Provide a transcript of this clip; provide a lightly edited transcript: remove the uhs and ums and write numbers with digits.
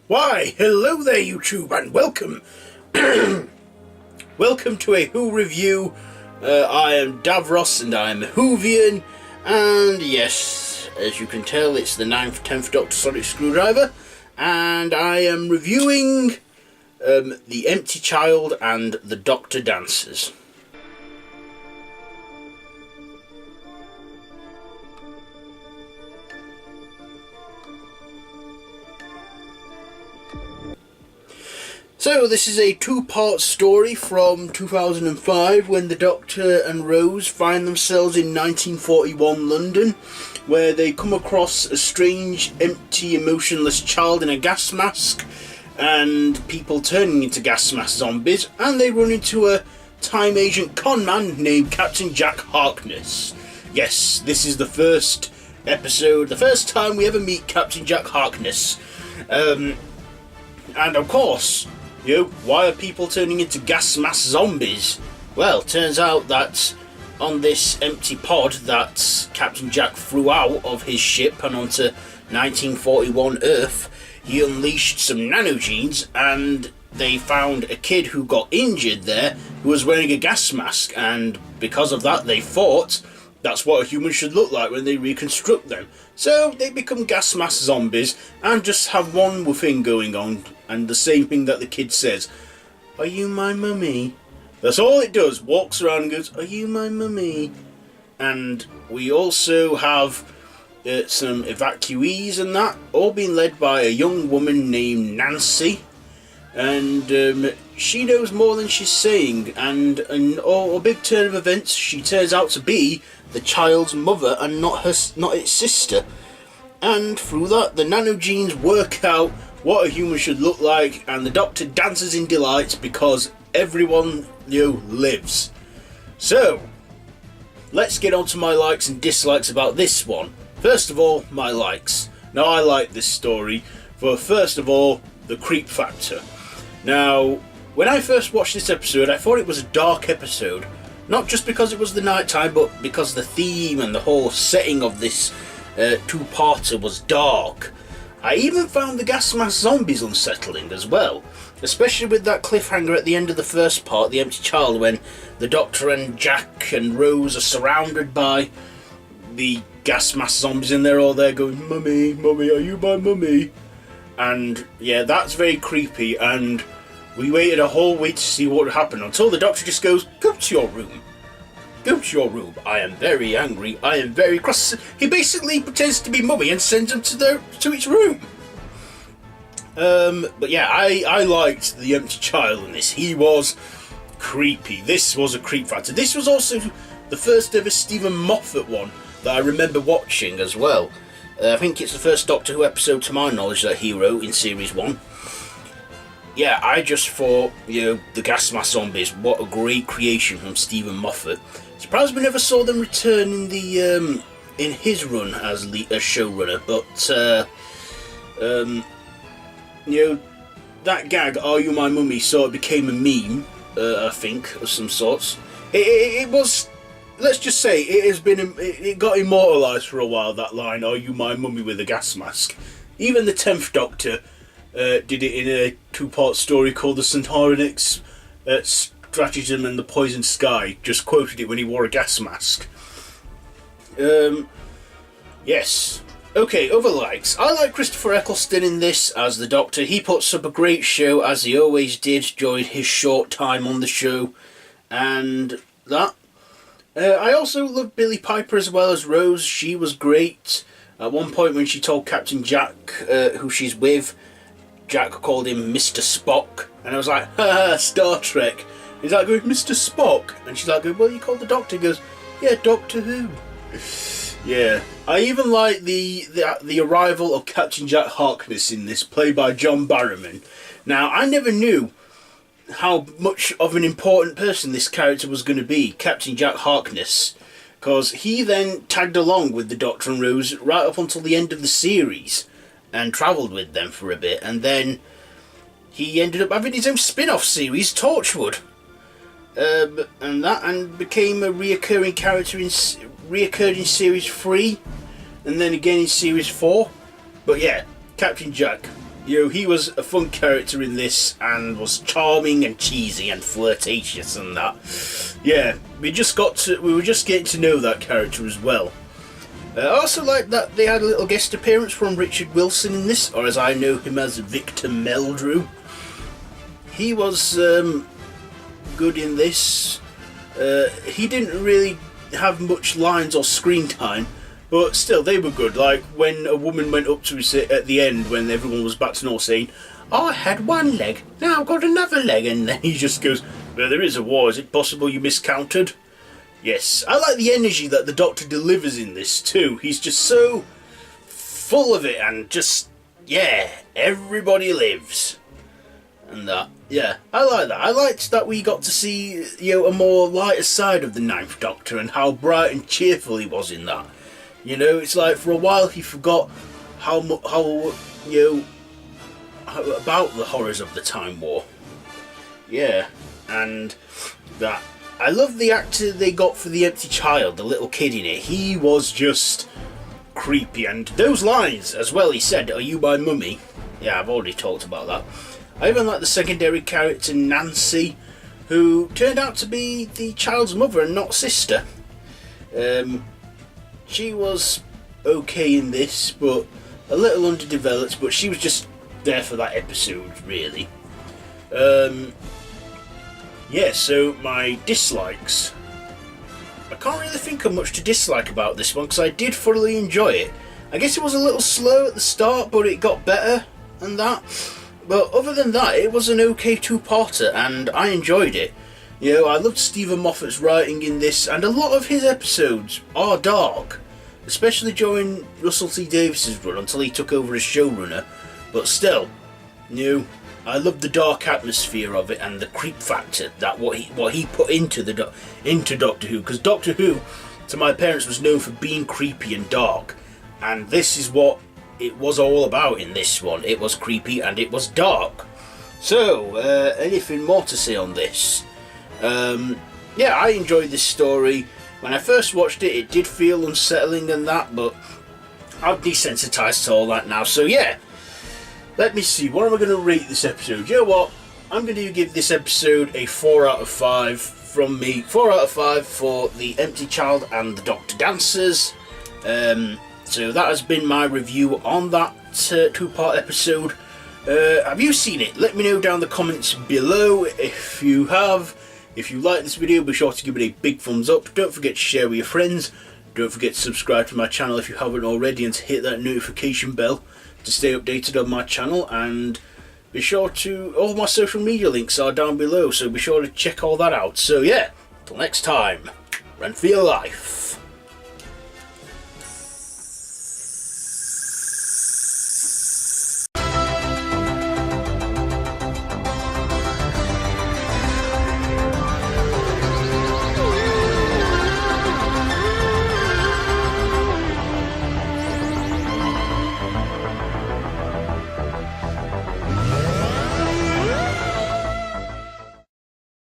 Why, hello there YouTube, and welcome welcome to a Who review. I am Davros and I am a Whovian, and yes, as you can tell, it's the 9th, 10th Doctor Sonic Screwdriver, and I am reviewing The Empty Child and The Doctor Dancers. So this is a two-part story from 2005 when the Doctor and Rose find themselves in 1941 London, where they come across a strange, empty, emotionless child in a gas mask and people turning into gas mask zombies, and they run into a time agent conman named Captain Jack Harkness. Yes, this is the first episode, the first time we ever meet Captain Jack Harkness. And of course, why are people turning into gas mask zombies? Well, turns out that on this empty pod that Captain Jack threw out of his ship and onto 1941 Earth, he unleashed some nanogenes, and they found a kid who got injured there who was wearing a gas mask, and because of that they thought that's what a human should look like when they reconstruct them. So they become gas mask zombies and just have one thing going on, and the same thing that the kid says, "Are you my mummy?" That's all it does, walks around and goes, "Are you my mummy?" And we also have some evacuees and that, all being led by a young woman named Nancy, and she knows more than she's saying, and in a big turn of events, she turns out to be the child's mother and not its sister. And through that, the nanogenes work out what a human should look like, and the Doctor dances in delight because everyone lives. So let's get on to my likes and dislikes about this one. First of all, my likes. Now, I like this story for, first of all, the creep factor. Now, when I first watched this episode, I thought it was a dark episode. Not just because it was the night time, but because the theme and the whole setting of this two-parter was dark. I even found the gas mask zombies unsettling as well, especially with that cliffhanger at the end of the first part, The Empty Child, when the Doctor and Jack and Rose are surrounded by the gas mask zombies, and they're all there going, "Mummy, mummy, are you my mummy?" And yeah, that's very creepy, and we waited a whole week to see what would happen until the Doctor just goes, "Go to your room. Go to your room. I am very angry. I am very cross." He basically pretends to be mummy and sends him to its room. But yeah, I liked the Empty Child in this. He was creepy. This was a creep factor. This was also the first ever Stephen Moffat one that I remember watching as well. I think it's the first Doctor Who episode to my knowledge that he wrote in Series 1. Yeah, I just thought, the gas mask zombies, what a great creation from Stephen Moffat. Surprised we never saw them return in the in his run as showrunner, but that gag, "Are you my mummy?" sort of became a meme, I think, of some sorts. It was, let's just say, it got immortalised for a while, that line, "Are you my mummy?" with a gas mask. Even the 10th Doctor did it in a two-part story called The Centaurix Stratagem and the Poisoned Sky. Just quoted it when he wore a gas mask. Yes. Okay, other likes. I like Christopher Eccleston in this as the Doctor. He puts up a great show, as he always did during his short time on the show. And that. I also love Billie Piper as well as Rose. She was great. At one point when she told Captain Jack who she's with, Jack called him Mr. Spock. And I was like, "Ha, Star Trek." He's like going, "Mr. Spock?" And she's like going, "Well, you called the Doctor." He goes, "Yeah, Doctor Who." Yeah. I even like the arrival of Captain Jack Harkness in this, played by John Barrowman. Now, I never knew how much of an important person this character was going to be, Captain Jack Harkness, because he then tagged along with the Doctor and Rose right up until the end of the series and travelled with them for a bit, and then he ended up having his own spin-off series, Torchwood, and became a reoccurring character reoccurred in series 3 and then again in series 4. But yeah, Captain Jack, You know, he was a fun character in this and was charming and cheesy and flirtatious and that. Yeah, we were just getting to know that character as well. I also like that they had a little guest appearance from Richard Wilson in this, or as I know him as Victor Meldrew. He was good in this. He didn't really have much lines or screen time, but still they were good. Like when a woman went up to him at the end when everyone was back to normal saying, "I had one leg, now I've got another leg," and then he just goes, "Well, there is a war, is it possible you miscounted?" Yes, I like the energy that the Doctor delivers in this too. He's just so full of it and just, yeah, everybody lives. And that, yeah, I like that. I liked that we got to see, you know, a more lighter side of the Ninth Doctor and how bright and cheerful he was in that. You know, it's like for a while he forgot how about the horrors of the Time War. Yeah, and that. I love the actor they got for the empty child, the little kid in it. He was just creepy, and those lines as well. He said, "Are you my mummy?" Yeah, I've already talked about that. I even like the secondary character Nancy, who turned out to be the child's mother and not sister. She was okay in this, but a little underdeveloped, but she was just there for that episode, really. Yeah, so my dislikes. I can't really think of much to dislike about this one, because I did thoroughly enjoy it. I guess it was a little slow at the start, but it got better and that. But other than that, it was an okay two-parter, and I enjoyed it. You know, I loved Stephen Moffat's writing in this, and a lot of his episodes are dark. Especially during Russell T Davies's run, until he took over as showrunner. But still, you know, I love the dark atmosphere of it and the creep factor that what he put into Doctor Who, because Doctor Who, to my parents, was known for being creepy and dark, and this is what it was all about in this one. It was creepy and it was dark. So, anything more to say on this? Yeah, I enjoyed this story. When I first watched it, it did feel unsettling and that, but I'm desensitised to all that now. So yeah. Let me see, what am I going to rate this episode? You know what? I'm going to give this episode a 4 out of 5 from me. 4 out of 5 for The Empty Child and the Doctor Dancers. So that has been my review on that two-part episode. Have you seen it? Let me know down in the comments below if you have. If you like this video, be sure to give it a big thumbs up. Don't forget to share with your friends. Don't forget to subscribe to my channel if you haven't already, and to hit that notification bell to stay updated on my channel. And be sure to, all my social media links are down below, so be sure to check all that out. So yeah, till next time, run for your life.